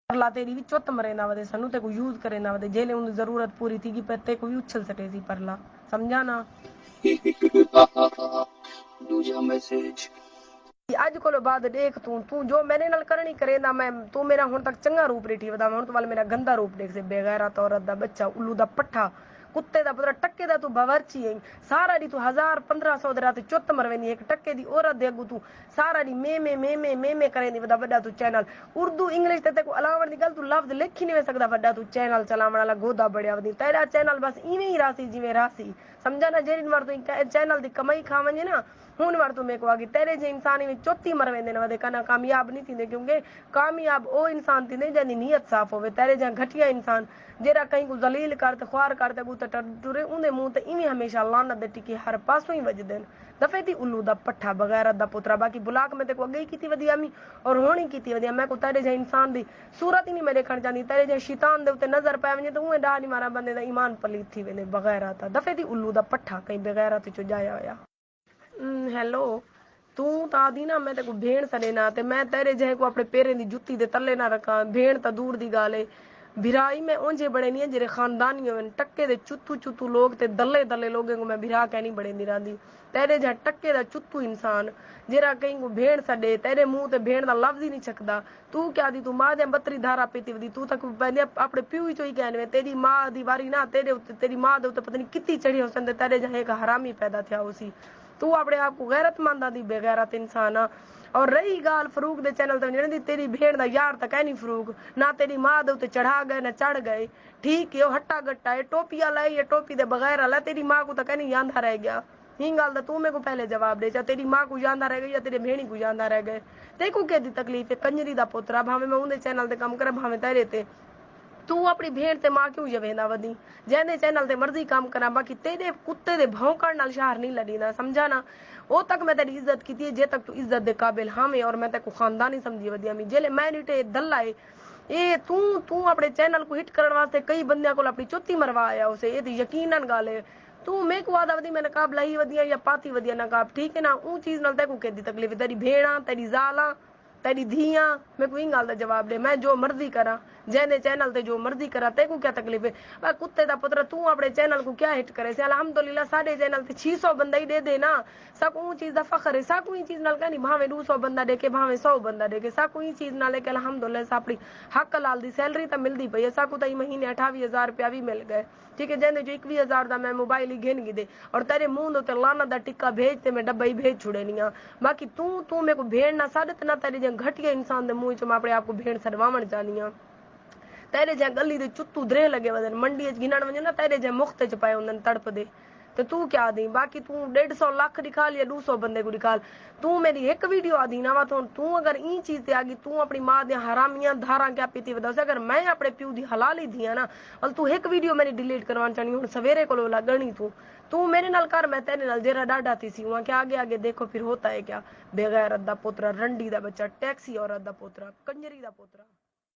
परला तेरी भी चुत मरे ना वदे सनु ते को यूज करे ना वदे जेले उन जरूरत पूरी थी कि पत्ते को भी उछल सके सी परला समझा ना दूजा मैसेज आज को बाद देख तू जो मेरे नाल करनी करे ना मैं तू मेरा हुन तक चंगा रूप रेठी वदा हुन तो वाल मेरा गंदा रूप देख से बेगैरत औरत दा बच्चा उल्लू दा पट्ठा कुत्ते दा पुत्रा टक्के दा तू बावर्ची है सारा दी तू 1000-1500 दे रात चुत मरवेनी एक टक्के दी औरत दे अगू तू सारा दी मे करेंदी वदा बड़ा तू चैनल उर्दू इंग्लिश ते को अलावण दी गल तू लफ्ज लिख ही नहीं सकदा वड़ा तू चैनल चलावण वाला गोदा बड़या वदी तेरा चैनल बस इवें ही रासी जिवें रासी समझा ना जेरी मार तू चैनल दी कमाई खावंजे ना हुन वार तू मेरे को आगी तेरे जे इंसान में चौथी मरवेंदे न वदे कना कामयाब नहीं थींदे क्योंकि कामयाब ओ इंसान थींदे जंदी नीयत साफ होवे तेरे जे घटिया इंसान जेरा कहीं को जलील करते ख्वार करते बूते टुरे उंदे मुंह ते इवें हमेशा लानत दे टिकी हर पासों ही वजदे दफे दी उल्लू दा पट्ठा बगैरत दा पुत्रा बाकी बुलाक में ते को अगे ही कीती वदी अमी और होनी कीती वदी मैं को तेरे जे इंसान दी सूरत ही नहीं मैं देखण चाहंदी तेरे जे शैतान दे उते नजर पाए वने तो उए डाह नहीं मारा बंदे दा ईमान पलीत थी वेंदे बगैरत दफे दी उल्लू दा पट्ठा कहीं बगैरत चो जाया होया हेलो तू तादी ना मैं तेको भेड़ सने ना ते मैं तेरे जहे को अपने पेरे दी जुत्ती दे तले ना रखा भेड़ ता दूर दी गाले भिराई में ओंजे बड़े नहीं जेरे खानदानी होवन टक्के दे चुत्तू चुत्तू लोग ते दले दले लोगों को मैं भिरा कहनी बड़े नहीं रांदी तेरे जहे टक्के दा चुत्तू इंसान जेरा कहीं को भेड़ सडे तेरे मुंह ते भेड़ दा लफ्ज ही नहीं सकदा तू क्या दी तू मां दे बतरी धारा पीती वदी तू तक पहले अपने प्यू चो ही कहने तेरी मां दी वारी ना तेरे उत्ते तेरी मां दे उत्ते पता नहीं कितनी चढ़ी हो संदे तेरे जहे एक हरामी पैदा थिया उसी तू अपने आप को गैरतमंद आदि बेगैरत इंसान और रही गाल फरूक दे चैनल ते तेरी भेड़ दा यार तक है नहीं फरूक ना तेरी मां दे उते चढ़ा गए ना चढ़ गए ठीक है हट्टा गट्टा है टोपिया लाई है टोपी दे बगैर अला तेरी मां को तक नहीं यांदा रह गया ही गाल दा तू मेरे को पहले जवाब दे चा तेरी मां को यांदा रह गई या तेरे भेड़ी को यांदा रह गए तेको क्या दी तकलीफ है कंजरी दा पुत्रा भावे मैं उंदे चैनल ते कम करे भावे तेरे ते तू अपनी भेड़ ते मां क्यों जवेंदा वदी जैने चैनल ते मर्जी काम करा बाकी तेरे कुत्ते दे भौंकण नाल शहर नहीं लड़ीना समझा ना ओ तक मैं तेरी इज्जत की थी जे तक तू इज्जत दे काबिल हाँ मैं और मैं तेको खानदानी समझी वदी अमी जेले मैं नीटे दल्ला है ए तू तू अपने चैनल को हिट करने वास्ते कई बंदियां को अपनी चुत्ती मरवा आया उसे ये तो यकीनन गाल है तू मैं को वादा वदी मैं नकाब लाई वदिया या पाती वदिया नकाब ठीक है ना ऊ चीज नाल तेको केदी तकलीफ तेरी भेड़ा तेरी जाला तेरी धिया मैं कोई गल का जवाब दे मैं जो मर्जी करा जैने चैनल ते जो मर्जी करा तेको क्या तकलीफ है कुत्ते दा पुत्र तू अपने चैनल को क्या हिट करे से अल्हम्दुलिल्लाह साडे चैनल ते 600 बंदा ही दे देना साकू चीज दा फखर है साकू ही चीज नाल कहनी भावे 200 बंदा देके भावे 100 बंदा देके साकू ही चीज नाल के अल्हम्दुलिल्लाह सापड़ी हक लाल दी सैलरी ता मिलदी पई है साकू ता महीने 28,000 रुपया भी मिल गए ठीक है जैने जो 21,000 दा मैं मोबाइल ही घेन दे और तेरे मुंह ते लाना दा टिक्का भेज ते मैं डब्बा ही भेज छुड़ेनिया बाकी तू मेरे को भेड़ ना सादत ना तेरे जे घटिया इंसान दे मुंह च मैं अपने आप को भेड़ सड़वावण चाहनी तेरे जे गली दे चुत्तू दरे लगे वदन मंडी गिनण वने ना तेरे जे मुख्त च पाए उन तड़प दे तो तू क्या दी बाकी तू 150 लाख दिखा लिया 200 बंदे को दिखा तू मेरी एक वीडियो आदी ना तो तू अगर ई चीज ते आ गई तू अपनी मां दे हरामियां धारा क्या पीती वदा अगर मैं अपने प्यू दी हलाली दिया ना और तू एक वीडियो मेरी डिलीट करवाना चाहनी हुन सवेरे को लगनी तू मेरे नाल कर मैं तेरे नाल जेरा डाडा थी सी वहां के आगे आगे देखो फिर होता है क्या बेगैरत दा पुत्रा रंडी दा बच्चा टैक्सी औरत दा पुत्रा कंजरी दा पुत्रा।